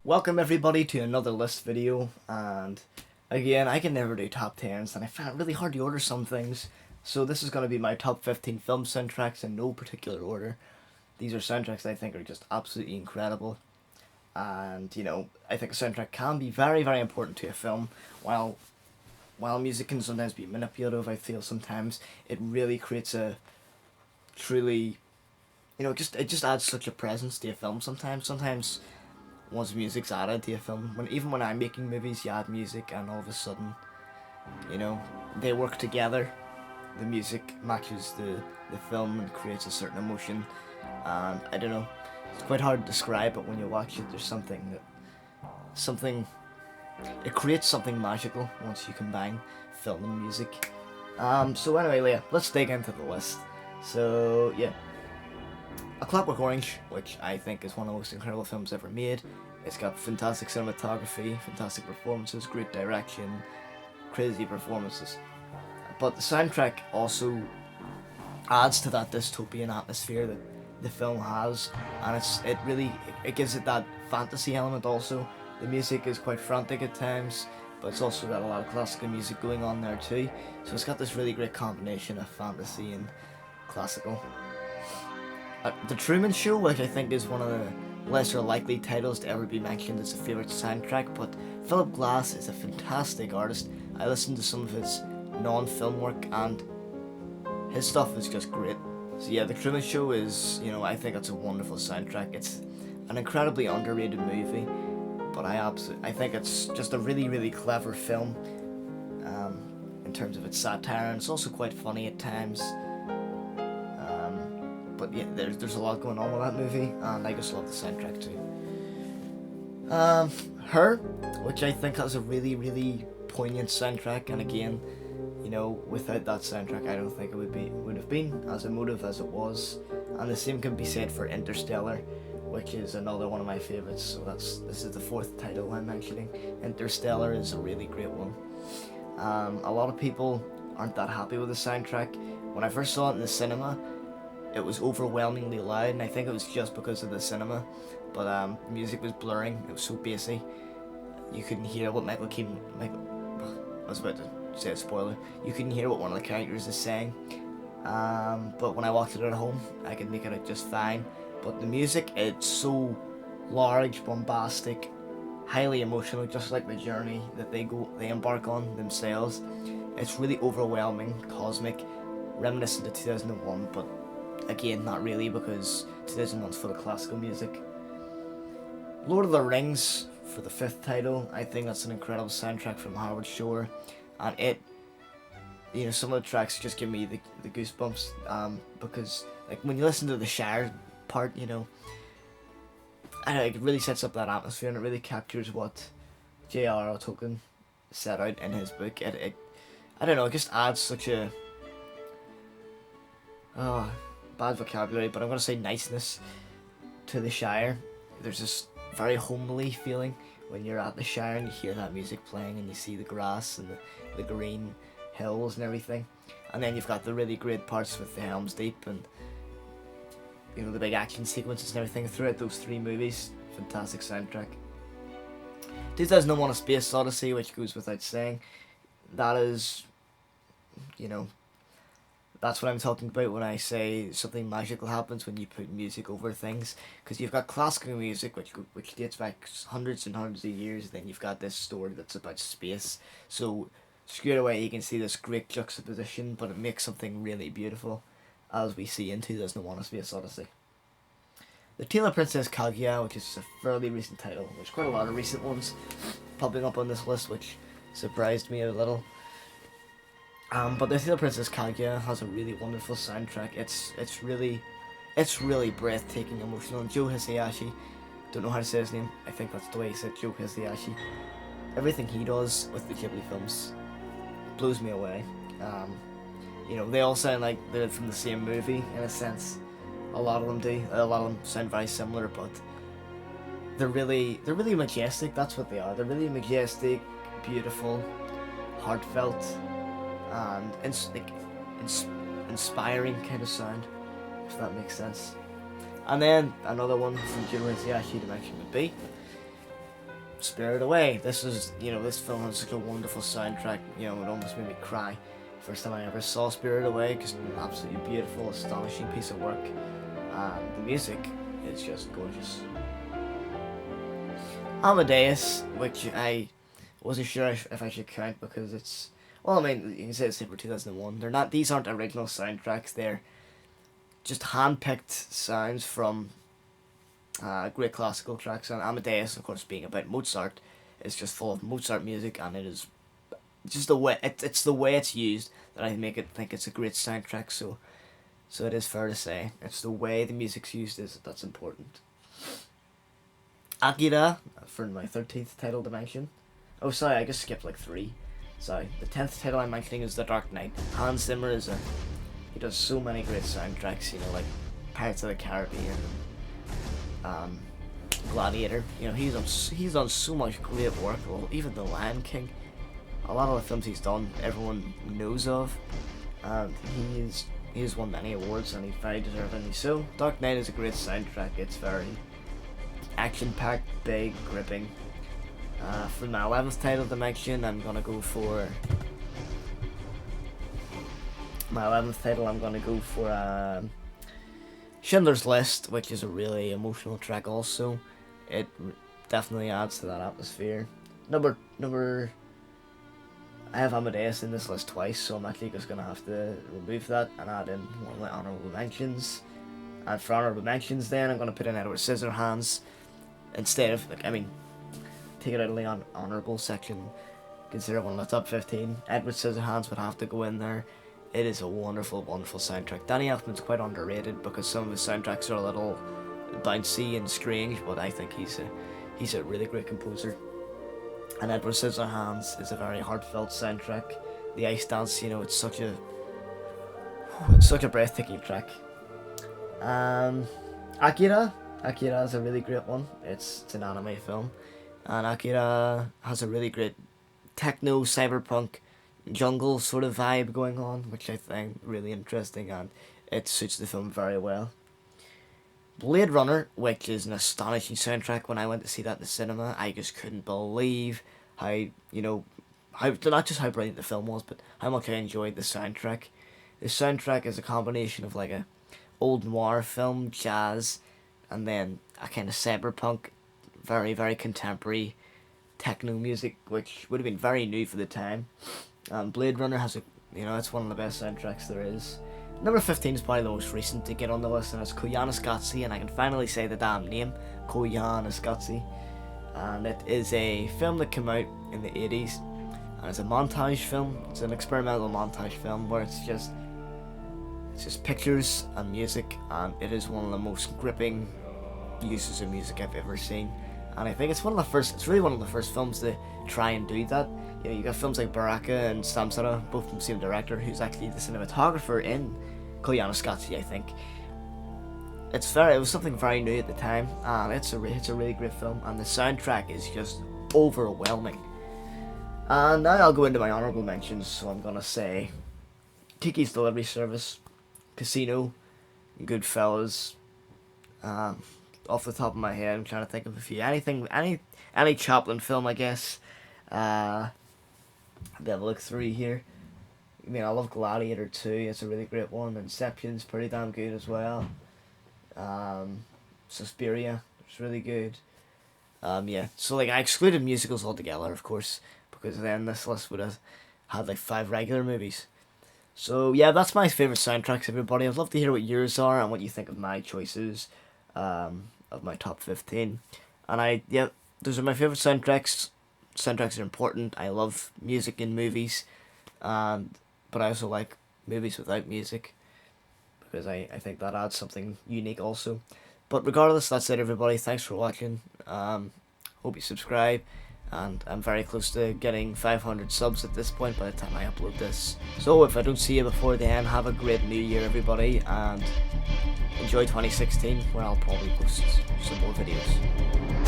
Welcome everybody to another list video, and again, I can never do top 10s and I find it really hard to order some things, so this is going to be my top 15 film soundtracks in no particular order. These are soundtracks I think are just absolutely incredible, and I think a soundtrack can be very, very important to a film. While music can sometimes be manipulative, I feel sometimes it really creates a truly, it just adds such a presence to a film sometimes once music's added to a film. Even when I'm making movies, you add music, and all of a sudden, you know, they work together. The music matches the film and creates a certain emotion. And I don't know, it's quite hard to describe, but when you watch it, there's something. It creates something magical once you combine film and music. So anyway, Leah, let's dig into the list. So yeah, A Clockwork Orange, which I think is one of the most incredible films ever made. It's got fantastic cinematography, fantastic performances, great direction, crazy performances. But the soundtrack also adds to that dystopian atmosphere that the film has, and it gives it that fantasy element also. The music is quite frantic at times, but it's also got a lot of classical music going on there too. So it's got this really great combination of fantasy and classical. The Truman Show, which I think is one of the lesser likely titles to ever be mentioned as a favourite soundtrack, but Philip Glass is a fantastic artist. I listened to some of his non-film work and his stuff is just great. So yeah, The Truman Show is, I think it's a wonderful soundtrack. It's an incredibly underrated movie, but I think it's just a really, really clever film in terms of its satire, and it's also quite funny at times. But yeah, there's a lot going on with that movie, and I just love the soundtrack too. Her, which I think has a really, really poignant soundtrack, and again, without that soundtrack, I don't think it would have been as emotive as it was. And the same can be said for Interstellar, which is another one of my favorites. So this is the fourth title I'm mentioning. Interstellar is a really great one. A lot of people aren't that happy with the soundtrack. When I first saw it in the cinema, it was overwhelmingly loud, and I think it was just because of the cinema. But the music was blurring. It was so bassy. You couldn't hear what Michael Keaton. I was about to say a spoiler. You couldn't hear what one of the characters is saying. But when I watched it at home, I could make it out just fine. But the music, it's so large, bombastic, highly emotional, just like the journey that they embark on themselves. It's really overwhelming, cosmic, reminiscent of 2001, but again, not really, because 2001's full of classical music. Lord of the Rings, for the fifth title, I think that's an incredible soundtrack from Howard Shore, and some of the tracks just give me the goosebumps, because like when you listen to the Shire part, I don't know, it really sets up that atmosphere, and it really captures what J.R.R. Tolkien set out in his book. I don't know, it just adds such a bad vocabulary, but I'm going to say niceness to the Shire. There's this very homely feeling when you're at the Shire and you hear that music playing and you see the grass and the green hills and everything. And then you've got the really great parts with the Helm's Deep and the big action sequences and everything throughout those three movies. Fantastic soundtrack. 2001: A Space Odyssey, which goes without saying. That is, that's what I'm talking about when I say something magical happens when you put music over things. Because you've got classical music, which dates back hundreds and hundreds of years. Then you've got this story that's about space. So straight away you can see this great juxtaposition, but it makes something really beautiful, as we see in 2001: A Space Odyssey. The Tale of Princess Kaguya, which is a fairly recent title. There's quite a lot of recent ones popping up on this list, which surprised me a little. But The Tale of Princess Kaguya has a really wonderful soundtrack. It's really breathtaking, emotional. And Joe Hisaishi, don't know how to say his name. I think that's the way he said, Joe Hisaishi. Everything he does with the Ghibli films blows me away. They all sound like they're from the same movie in a sense. A lot of them do. A lot of them sound very similar, but they're really majestic. That's what they are. They're really majestic, beautiful, heartfelt, and inspiring kind of sound, if that makes sense. And then another one from Joe Hisaishi to mention would be Spirited Away. This is, this film has such a wonderful soundtrack. It almost made me cry. First time I ever saw Spirited Away, just an absolutely beautiful, astonishing piece of work. And the music is just gorgeous. Amadeus, which I wasn't sure if I should count because it's, well, I mean, you can say it's for 2001. These aren't original soundtracks. They're just hand-picked sounds from great classical tracks. And Amadeus, of course, being about Mozart, is just full of Mozart music, and it is just the way it's the way it's used that I make it think it's a great soundtrack. So it is fair to say it's the way the music's used that's important. Akira, for my 13th title to mention. Oh, sorry, I just skipped like 3. Sorry, the 10th title I'm mentioning is The Dark Knight. Hans Zimmer he does so many great soundtracks, Pirates of the Caribbean, Gladiator. He's done so much great work. Well, even The Lion King. A lot of the films he's done, everyone knows of, and he's won many awards, and he's very deserving. So, Dark Knight is a great soundtrack. It's very action-packed, big, gripping. For my 11th title to mention, I'm gonna go for Schindler's List, which is a really emotional track. Also, it definitely adds to that atmosphere. I have Amadeus in this list twice, so I'm actually just gonna have to remove that and add in one of my honorable mentions. And for honorable mentions, then I'm gonna put in Edward Scissorhands instead of take it out of the honorable section. Consider one of the top 15. Edward Scissorhands would have to go in there. It is a wonderful, wonderful soundtrack. Danny Elfman's quite underrated because some of his soundtracks are a little bouncy and strange, but I think he's a really great composer. And Edward Scissorhands is a very heartfelt soundtrack. The ice dance, it's such a breathtaking track. Akira is a really great one. It's an anime film, and Akira has a really great techno, cyberpunk, jungle sort of vibe going on, which I find really interesting, and it suits the film very well. Blade Runner, which is an astonishing soundtrack. When I went to see that in the cinema, I just couldn't believe how not just how brilliant the film was, but how much I enjoyed the soundtrack. The soundtrack is a combination of like a old noir film, jazz, and then a kind of cyberpunk, very, very contemporary techno music, which would have been very new for the time. Blade Runner has it's one of the best soundtracks there is. Number 15 is probably the most recent to get on the list, and it's Koyaanisqatsi, and I can finally say the damn name, Koyaanisqatsi. And it is a film that came out in the 80s, and it's a montage film. It's an experimental montage film where it's just pictures and music, and it is one of the most gripping uses of music I've ever seen. And I think it's really one of the first films to try and do that. You got films like Baraka and Samsara, both from the same director, who's actually the cinematographer in Koyaanisqatsi, I think. It was something very new at the time, and it's a really great film, and the soundtrack is just overwhelming. And now I'll go into my honorable mentions, so I'm gonna say Tiki's Delivery Service, Casino, Goodfellas. Off the top of my head, I'm trying to think of a few. Any Chaplin film, I guess. I'll have a look through here. I love Gladiator 2. It's a really great one. Inception's pretty damn good as well. Suspiria, it's really good. So I excluded musicals altogether, of course, because then this list would have had like 5 regular movies. So yeah, that's my favourite soundtracks, everybody. I'd love to hear what yours are and what you think of my choices of my top 15. And those are my favourite soundtracks. Soundtracks are important. I love music in movies, but I also like movies without music, because I think that adds something unique also. But regardless, that's it, everybody. Thanks for watching. Hope you subscribe, and I'm very close to getting 500 subs at this point by the time I upload this. So if I don't see you before then, have a great new year, everybody, and enjoy 2016, where I'll probably post some more videos.